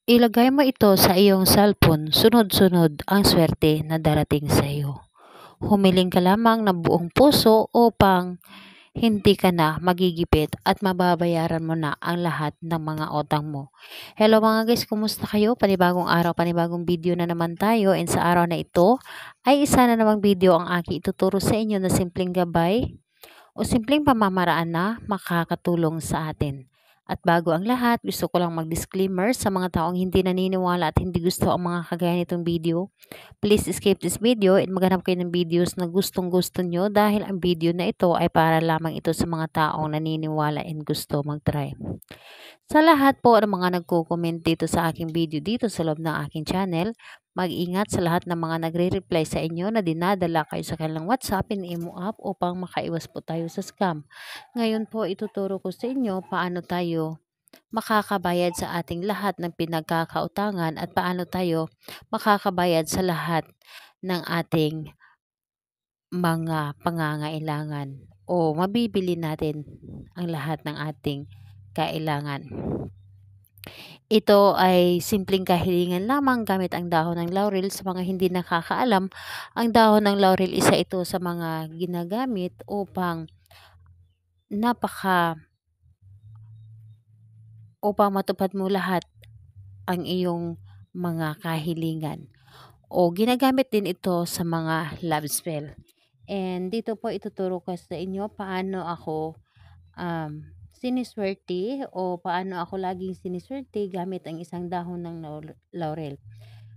Ilagay mo ito sa iyong cellphone, sunod-sunod ang swerte na darating sa iyo. Humiling ka lamang ng buong puso upang hindi ka na magigipit at mababayaran mo na ang lahat ng mga utang mo. Hello mga guys, kumusta kayo? Panibagong araw, panibagong video na naman tayo, and sa araw na ito ay isa na namang video ang aking ituturo sa inyo na simpleng gabay o simpleng pamamaraan na makakatulong sa atin. At bago ang lahat, gusto ko lang mag-disclaimer sa mga taong hindi naniniwala at hindi gusto ang mga kagaya nitong video. Please skip this video and maghanap kayo ng videos na gustong-gusto nyo dahil ang video na ito ay para lamang ito sa mga taong naniniwala and gusto mag-try. Sa lahat po ng mga nagko-comment dito sa aking video dito sa loob ng aking channel, mag-ingat sa lahat ng mga nagre-reply sa inyo na dinadala kayo sa kanilang WhatsApp and Imo app upang makaiwas po tayo sa scam. Ngayon po ituturo ko sa inyo paano tayo makakabayad sa ating lahat ng pinagkakautangan at paano tayo makakabayad sa lahat ng ating mga pangangailangan o mabibili natin ang lahat ng ating kailangan. Ito ay simpleng kahilingan lamang gamit ang dahon ng laurel. Sa mga hindi nakakaalam, ang dahon ng laurel isa ito sa mga ginagamit upang napaka upang matupad mo lahat ang iyong mga kahilingan. O ginagamit din ito sa mga love spell. And dito po ituturo ko sa inyo paano ako siniswerte o paano ako laging siniswerte gamit ang isang dahon ng laurel.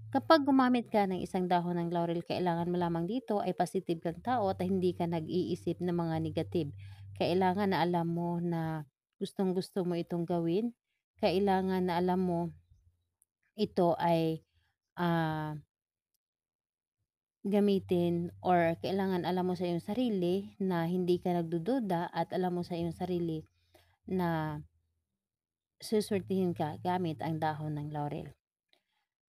Kapag gumamit ka ng isang dahon ng laurel, kailangan mo lamang dito ay positive kang tao at hindi ka nag-iisip ng mga negative. Kailangan na alam mo na gustong-gusto mo itong gawin. Kailangan na alam mo ito ay ah, gamitin, or kailangan alam mo sa iyong sarili na hindi ka nagdududa at alam mo sa iyong sarili na suswertihin ka gamit ang dahon ng laurel.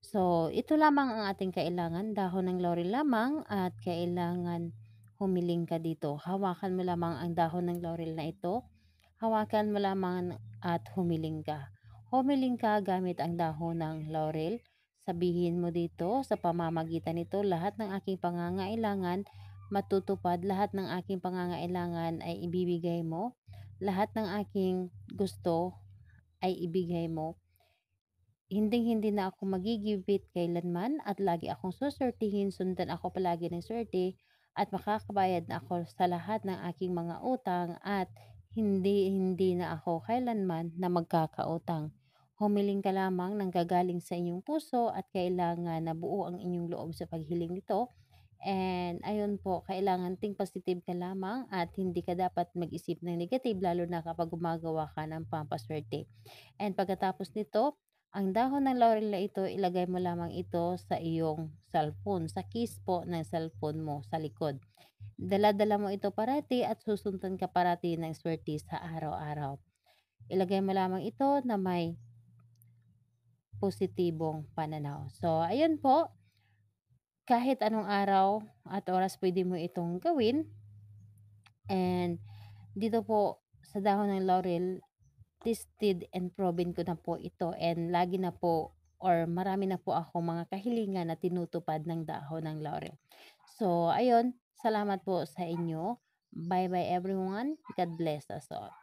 So, ito lamang ang ating kailangan, dahon ng laurel lamang, at kailangan humiling ka dito. Hawakan mo lamang ang dahon ng laurel na ito. Hawakan mo lamang at humiling ka. Humiling ka gamit ang dahon ng laurel. Sabihin mo dito, sa pamamagitan nito, lahat ng aking pangangailangan matutupad, lahat ng aking pangangailangan ay ibibigay mo, lahat ng aking gusto ay ibigay mo. Hinding-hindi na ako magigibit kailanman at lagi akong susurtihin, sundan ako palagi ng swerte at makakabayad na ako sa lahat ng aking mga utang at hindi na ako kailanman na magkakautang. Humiling ka lamang ng gagaling sa inyong puso at kailangan na buo ang inyong loob sa paghiling nito. And ayun po, kailangan think positive ka lamang at hindi ka dapat mag-isip ng negative lalo na kapag gumagawa ka ng pampaswerte. And pagkatapos nito, ang dahon ng laurel na ito, ilagay mo lamang ito sa iyong cellphone, sa case po ng cellphone mo sa likod. Dala-dala mo ito parati at susundan ka parati ng swerte sa araw-araw. Ilagay mo lamang ito na may positibong pananaw. So, ayun po, kahit anong araw at oras pwede mo itong gawin. And dito po sa dahon ng laurel, tested and proven ko na po ito, and lagi na po or marami na po ako mga kahilingan na tinutupad ng dahon ng laurel. So, ayun, salamat po sa inyo. Bye bye everyone. God bless us all.